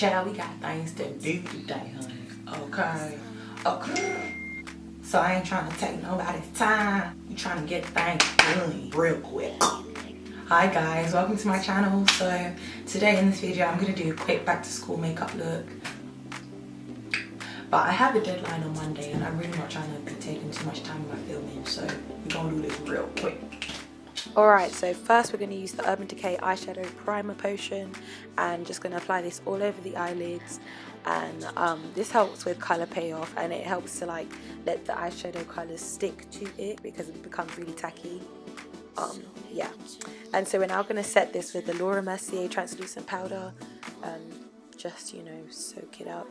Child, we got things to do today, honey. Okay. Okay. So I ain't trying to take nobody's time. We trying to get things done real quick. Hi guys, welcome to my channel. So today in this video, I'm gonna do a quick back to school makeup look. But I have a deadline on Monday and I'm really not trying to be taking too much time in my filming. So we're gonna do this real quick. Alright, so first we're going to use the Urban Decay Eyeshadow Primer Potion and just going to apply this all over the eyelids, and this helps with colour payoff and it helps to like let the eyeshadow colours stick to it because it becomes really tacky. Yeah, and so we're now going to set this with the Mercier translucent powder, just, you know, soak it up.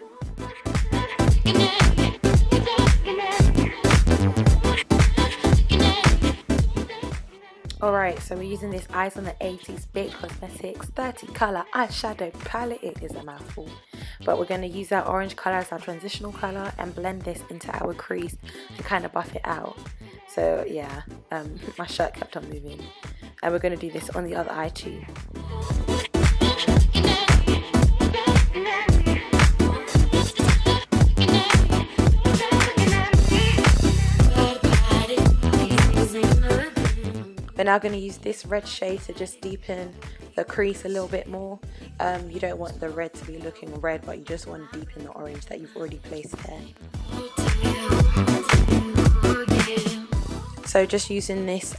Alright, so we're using this Eyes on the 80s Bhcosmetics 30 colour eyeshadow palette. It is a mouthful, but we're going to use that orange colour as our transitional colour and blend this into our crease to kind of buff it out. So yeah, my shirt kept on moving, and we're going to do this on the other eye too. We're now going to use this red shade to just deepen the crease a little bit more. You don't want the red to be looking red, but you just want to deepen the orange that you've already placed there. So just using this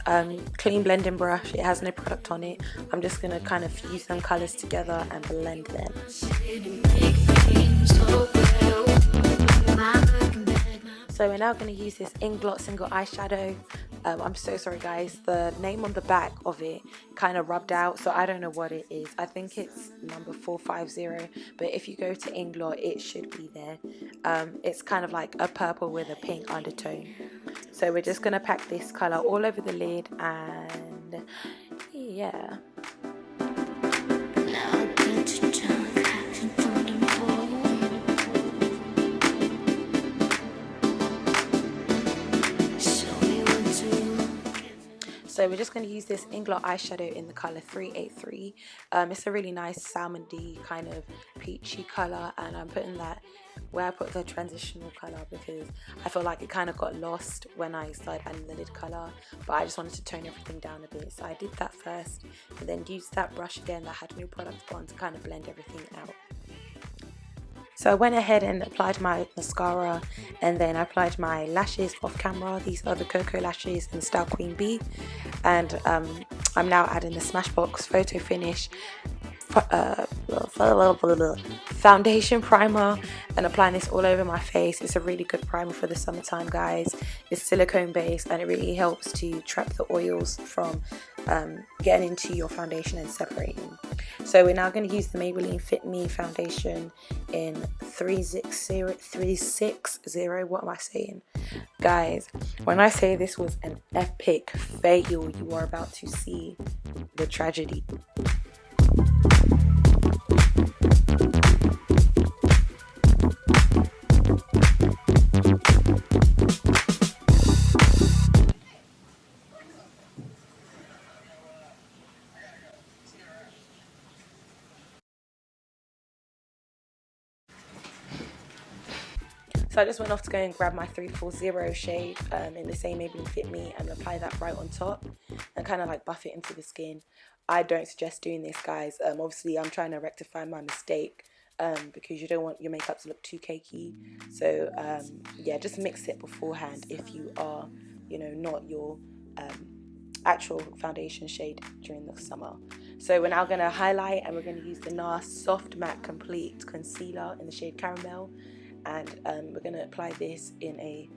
clean blending brush, it has no product on it. I'm just going to kind of fuse them colours together and blend them. So we're now going to use this Inglot single eyeshadow. I'm so sorry guys, the name on the back of it kind of rubbed out, so I don't know what it is. I think it's number 450, but if you go to Inglot it should be there. It's kind of like a purple with a pink undertone. So we're just going to pack this colour all over the lid, and yeah. So we're just going to use this Inglot eyeshadow in the colour 383. It's a really nice salmon-y kind of peachy colour, and I'm putting that where I put the transitional colour because I feel like it kind of got lost when I started adding the lid colour, but I just wanted to tone everything down a bit. So I did that first and then used that brush again that had no product on to kind of blend everything out. So I went ahead and applied my mascara, and then I applied my lashes off camera. These are the Cocoa lashes in style Queen Bee, and I'm now adding the Smashbox Photo Finish foundation primer and applying this all over my face. It's a really good primer for the summertime, guys. It's silicone based and it really helps to trap the oils from getting into your foundation and separating. So we're now going to use the Maybelline Fit Me foundation in 360. What am I saying? Guys, when I say this was an epic fail, you are about to see the tragedy. So I just went off to go and grab my 340 shade in the same Maybelline Fit Me and apply that right on top and kind of like buff it into the skin. I don't suggest doing this, guys. Obviously I'm trying to rectify my mistake because you don't want your makeup to look too cakey. So yeah, just mix it beforehand if you are, you know, not your actual foundation shade during the summer. So we're now going to highlight, and we're going to use the NARS Soft Matte Complete Concealer in the shade Caramel. And we're going to apply this in a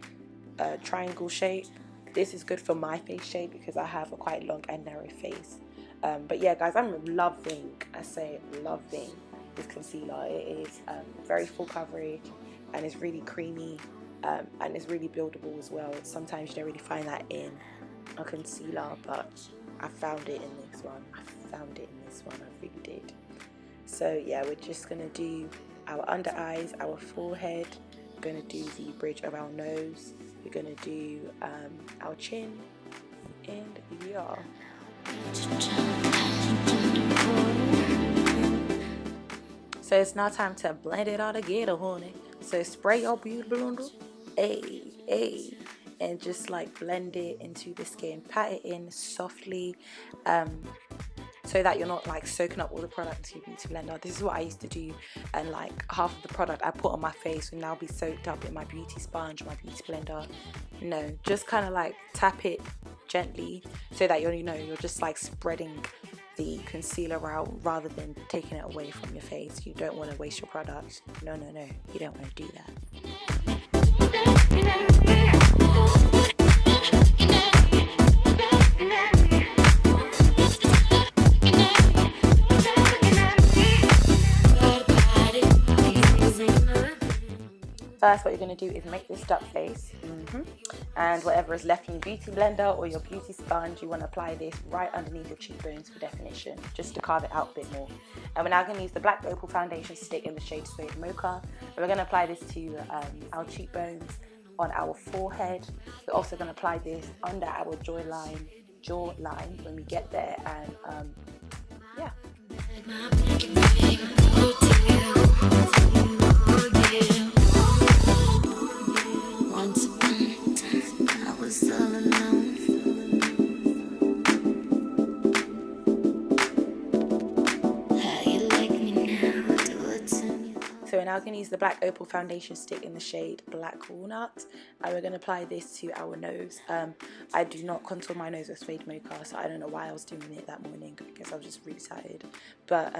triangle shape. This is good for my face shade because I have a quite long and narrow face. But yeah guys, I'm loving, I say loving this concealer. It is very full coverage and it's really creamy, and it's really buildable as well. Sometimes you don't really find that in a concealer, but I found it in this one. I really did. So yeah, we're just going to do our under eyes, our forehead, we're going to do the bridge of our nose, we're going to do our chin, and here we are. So it's now time to blend it all together, honey. So spray your beauty blender, and just like blend it into the skin. Pat it in softly, so that you're not like soaking up all the product into your beauty blender. This is what I used to do, and like half of the product I put on my face will now be soaked up in my beauty sponge, my beauty blender. No, just kind of like tap it gently so that you're just like spreading the concealer out rather than taking it away from your face. You don't want to waste your product. No, you don't want to do that. First, what you're going to do is make this duck face, and whatever is left in your beauty blender or your beauty sponge, you want to apply this right underneath your cheekbones for definition, just to carve it out a bit more. And we're now going to use the black Opal foundation stick in the shade Suede Mocha, and we're going to apply this to our cheekbones, on our forehead. We're also going to apply this under our jawline when we get there, and yeah. Once upon a time, I was all alone. How you like me now? Do it to me. So we're now going to use the black Opal foundation stick in the shade Black Walnut, and we're going to apply this to our nose. I do not contour my nose with Suede Mocha, so I don't know why I was doing it that morning. I guess I was just really tired. But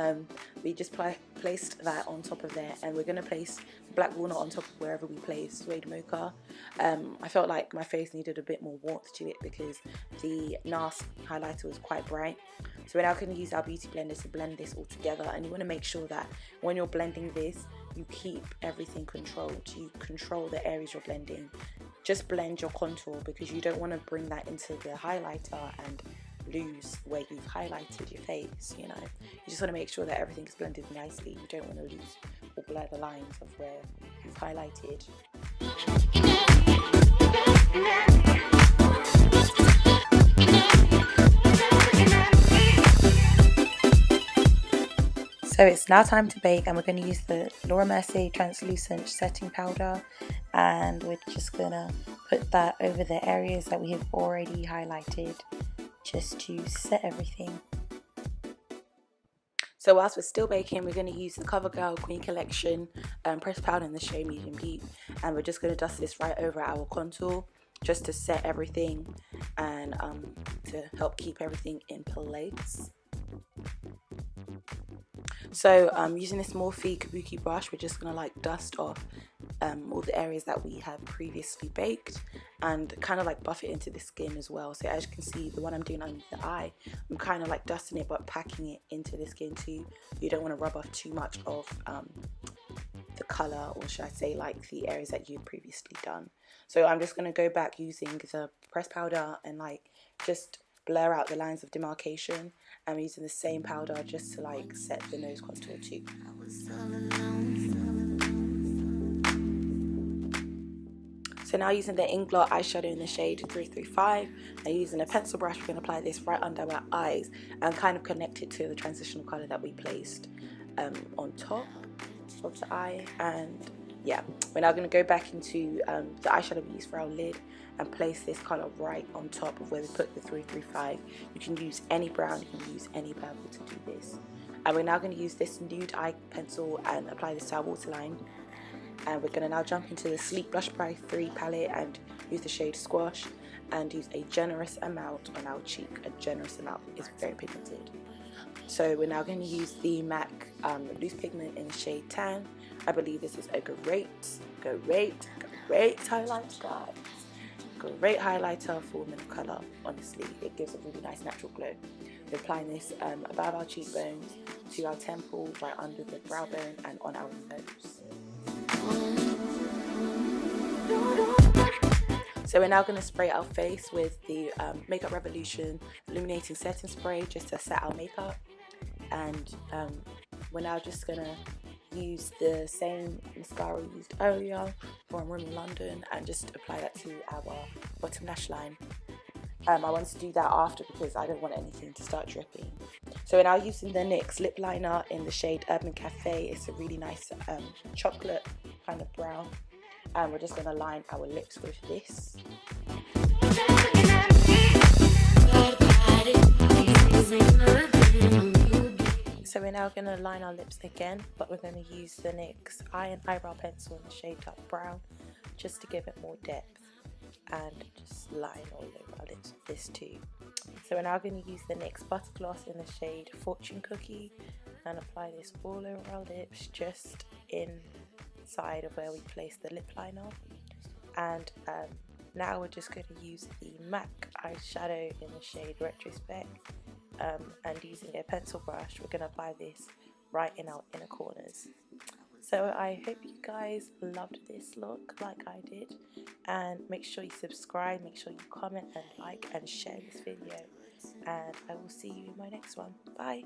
we just placed that on top of there, and we're going to place Black Walnut on top of wherever we place Suede Mocha. I felt like my face needed a bit more warmth to it because the NARS highlighter was quite bright. So we're now going to use our beauty blender to blend this all together, and you want to make sure that when you're blending this, you keep everything controlled. You control the areas you're blending. Just blend your contour, because you don't want to bring that into the highlighter and lose where you've highlighted your face, you know. You just want to make sure that everything is blended nicely. You don't want to lose or blur the lines of where you've highlighted. So it's now time to bake, and we're going to use the Mercier translucent setting powder, and we're just going to put that over the areas that we have already highlighted, just to set everything. So whilst we're still baking, we're going to use the CoverGirl Queen Collection pressed powder in the shade Medium Deep, and we're just going to dust this right over our contour just to set everything and to help keep everything in place. So using this Morphe Kabuki brush, we're just going to like dust off all the areas that we have previously baked, and kind of like buff it into the skin as well. So as you can see, the one I'm doing under the eye, I'm kind of like dusting it but packing it into the skin too. You don't want to rub off too much of the colour, or should I say like the areas that you'd previously done. So I'm just going to go back using the pressed powder and like just blur out the lines of demarcation. I'm using the same powder just to like set the nose contour too. So now using the Inglot eyeshadow in the shade 335, and using a pencil brush, we're going to apply this right under our eyes and kind of connect it to the transitional colour that we placed on top of the eye. And yeah, we're now going to go back into the eyeshadow we used for our lid and place this colour right on top of where we put the 335. You can use any brown, you can use any purple to do this. And we're now going to use this nude eye pencil and apply this to our waterline. And we're going to now jump into the Sleek Blush by 3 palette and use the shade Squash and use a generous amount on our cheek. A generous amount, is very pigmented. So we're now going to use the MAC loose pigment in the shade Tan. I believe this is a great highlight, guys. Great highlighter for women of colour. Honestly, it gives a really nice natural glow. We're applying this above our cheekbones, to our temple, right under the brow bone, and on our nose. So we're now going to spray our face with the Makeup Revolution Illuminating Setting Spray just to set our makeup. And we're now just going to use the same mascara we used earlier from Rimmel London and just apply that to our bottom lash line. I wanted to do that after because I don't want anything to start dripping. So we're now using the NYX lip liner in the shade Urban Cafe. It's a really nice chocolate kind of brown. And we're just going to line our lips with this. So we're now going to line our lips again, but we're going to use the NYX eye and eyebrow pencil in the shade dark brown just to give it more depth, and just line all over our lips with this too. So we're now going to use the NYX butter gloss in the shade Fortune Cookie and apply this all over our lips, just inside of where we place the lip liner. And now we're just going to use the MAC eyeshadow in the shade Retrospect, and using a pencil brush we're going to apply this right in our inner corners. So I hope you guys loved this look like I did, and make sure you subscribe, make sure you comment and like and share this video, and I will see you in my next one. Bye!